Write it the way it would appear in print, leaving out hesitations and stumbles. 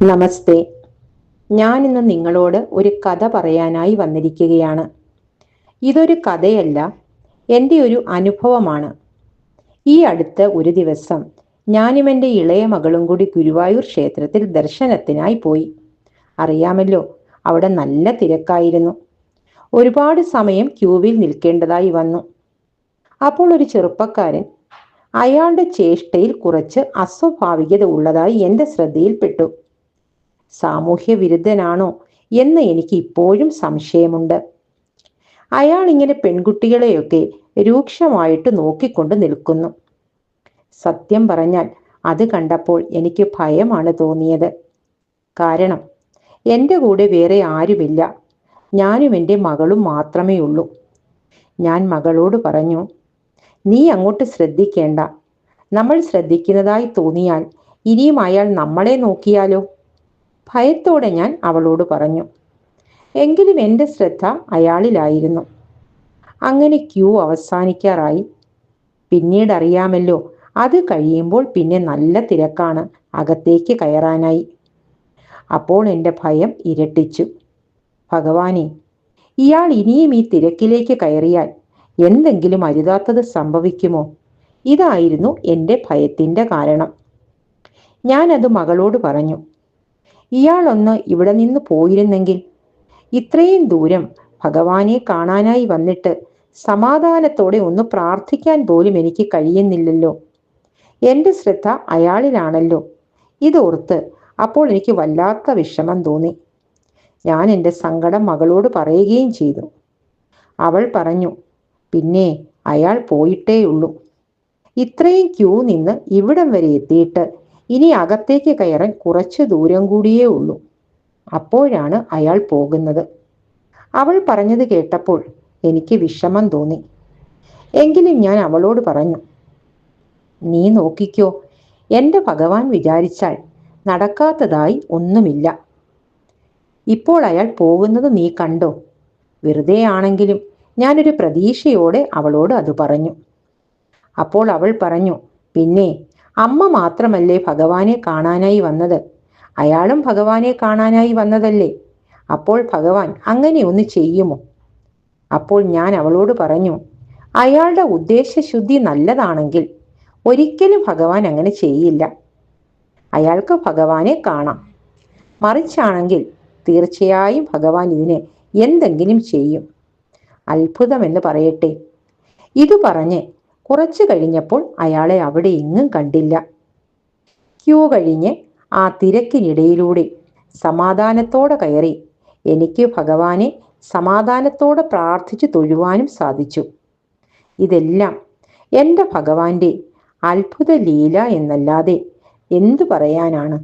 നമസ്തേ. ഞാനിന്ന് നിങ്ങളോട് ഒരു കഥ പറയാനായി വന്നിരിക്കുകയാണ്. ഇതൊരു കഥയല്ല, എൻ്റെ ഒരു അനുഭവമാണ്. ഈ അടുത്ത ഒരു ദിവസം ഞാനും എൻ്റെ ഇളയ മകളും കൂടി ഗുരുവായൂർ ക്ഷേത്രത്തിൽ ദർശനത്തിനായി പോയി. അറിയാമല്ലോ, അവിടെ നല്ല തിരക്കായിരുന്നു. ഒരുപാട് സമയം ക്യൂവിൽ നിൽക്കേണ്ടതായി വന്നു. അപ്പോൾ ഒരു ചെറുപ്പക്കാരൻ, അയാളുടെ ചേഷ്ടയിൽ കുറച്ച് അസ്വാഭാവികത ഉള്ളതായി എൻ്റെ ശ്രദ്ധയിൽപ്പെട്ടു. സാമൂഹ്യ വിരുദ്ധനാണോ എന്ന് എനിക്ക് ഇപ്പോഴും സംശയമുണ്ട്. അയാൾ ഇങ്ങനെ പെൺകുട്ടികളെയൊക്കെ രൂക്ഷമായിട്ട് നോക്കിക്കൊണ്ട് നിൽക്കുന്നു. സത്യം പറഞ്ഞാൽ അത് കണ്ടപ്പോൾ എനിക്ക് ഭയമാണ് തോന്നിയത്. കാരണം എൻ്റെ കൂടെ വേറെ ആരുമില്ല, ഞാനും എൻ്റെ മകളും മാത്രമേ ഉള്ളൂ. ഞാൻ മകളോട് പറഞ്ഞു, നീ അങ്ങോട്ട് ശ്രദ്ധിക്കേണ്ട. നമ്മൾ ശ്രദ്ധിക്കുന്നതായി തോന്നിയാൽ ഇനിയും അയാൾ നമ്മളെ നോക്കിയാലോ? ഭയത്തോടെ ഞാൻ അവളോട് പറഞ്ഞു. എങ്കിലും എൻ്റെ ശ്രദ്ധ അയാളിലായിരുന്നു. അങ്ങനെ ക്യൂ അവസാനിക്കാറായി. പിന്നീട് അറിയാമല്ലോ, അത് കഴിയുമ്പോൾ പിന്നെ നല്ല തിരക്കാണ് അകത്തേക്ക് കയറാനായി. അപ്പോൾ എൻ്റെ ഭയം ഇരട്ടിച്ചു. ഭഗവാനെ, ഇയാൾ ഇനിയും ഈ തിരക്കിലേക്ക് കയറിയാൽ എന്തെങ്കിലും അരുതാത്തത് സംഭവിക്കുമോ? ഇതായിരുന്നു എൻ്റെ ഭയത്തിൻ്റെ കാരണം. ഞാനത് മകളോട് പറഞ്ഞു. ഇയാളൊന്ന് ഇവിടെ നിന്ന് പോയിരുന്നെങ്കിൽ. ഇത്രയും ദൂരം ഭഗവാനെ കാണാനായി വന്നിട്ട് സമാധാനത്തോടെ ഒന്ന് പ്രാർത്ഥിക്കാൻ പോലും എനിക്ക് കഴിയുന്നില്ലല്ലോ. എൻ്റെ ശ്രദ്ധ അയാളിലാണല്ലോ. ഇതോർത്ത് അപ്പോൾ എനിക്ക് വല്ലാത്ത വിഷമം തോന്നി. ഞാൻ എൻ്റെ സങ്കടം മകളോട് പറയുകയും ചെയ്തു. അവൾ പറഞ്ഞു, പിന്നെ അയാൾ പോയിട്ടേയുള്ളൂ. ഇത്രയും ക്യൂ നിന്ന് ഇവിടം വരെ എത്തിയിട്ട് ഇനി അകത്തേക്ക് കയറാൻ കുറച്ച് ദൂരം കൂടിയേ ഉള്ളൂ. അപ്പോഴാണ് അയാൾ പോകുന്നത്. അവൾ പറഞ്ഞത് കേട്ടപ്പോൾ എനിക്ക് വിഷമം തോന്നി. എങ്കിലും ഞാൻ അവളോട് പറഞ്ഞു, നീ നോക്കിക്കോ, എൻ്റെ ഭഗവാൻ വിചാരിച്ചാൽ നടക്കാത്തതായി ഒന്നുമില്ല. ഇപ്പോൾ അയാൾ പോകുന്നത് നീ കണ്ടോ? വെറുതെ ആണെങ്കിലും ഞാനൊരു പ്രതീക്ഷയോടെ അവളോട് അത് പറഞ്ഞു. അപ്പോൾ അവൾ പറഞ്ഞു, പിന്നെ അമ്മ മാത്രമല്ലേ ഭഗവാനെ കാണാനായി വന്നത്, അയാളും ഭഗവാനെ കാണാനായി വന്നതല്ലേ. അപ്പോൾ ഭഗവാൻ അങ്ങനെ ഒന്ന് ചെയ്യുമോ? അപ്പോൾ ഞാൻ അവളോട് പറഞ്ഞു, അയാളുടെ ഉദ്ദേശശുദ്ധി നല്ലതാണെങ്കിൽ ഒരിക്കലും ഭഗവാൻ അങ്ങനെ ചെയ്യില്ല. അയാൾക്ക് ഭഗവാനെ കാണാം. മറിച്ചാണെങ്കിൽ തീർച്ചയായും ഭഗവാൻ ഇതിന് എന്തെങ്കിലും ചെയ്യും. അത്ഭുതമെന്ന് പറയട്ടെ. ഇത് പറഞ്ഞ് കുറച്ചു കഴിഞ്ഞപ്പോൾ അയാളെ അവിടെ എങ്ങും കണ്ടില്ല. ക്യൂ കഴിഞ്ഞ് ആ തിരക്കിനിടയിലൂടെ സമാധാനത്തോടെ കയറി എനിക്ക് ഭഗവാനെ സമാധാനത്തോടെ പ്രാർത്ഥിച്ചു തൊഴുവാനും സാധിച്ചു. ഇതെല്ലാം എൻ്റെ ഭഗവാന്റെ അത്ഭുത ലീല എന്നല്ലാതെ എന്തു പറയാനാണ്?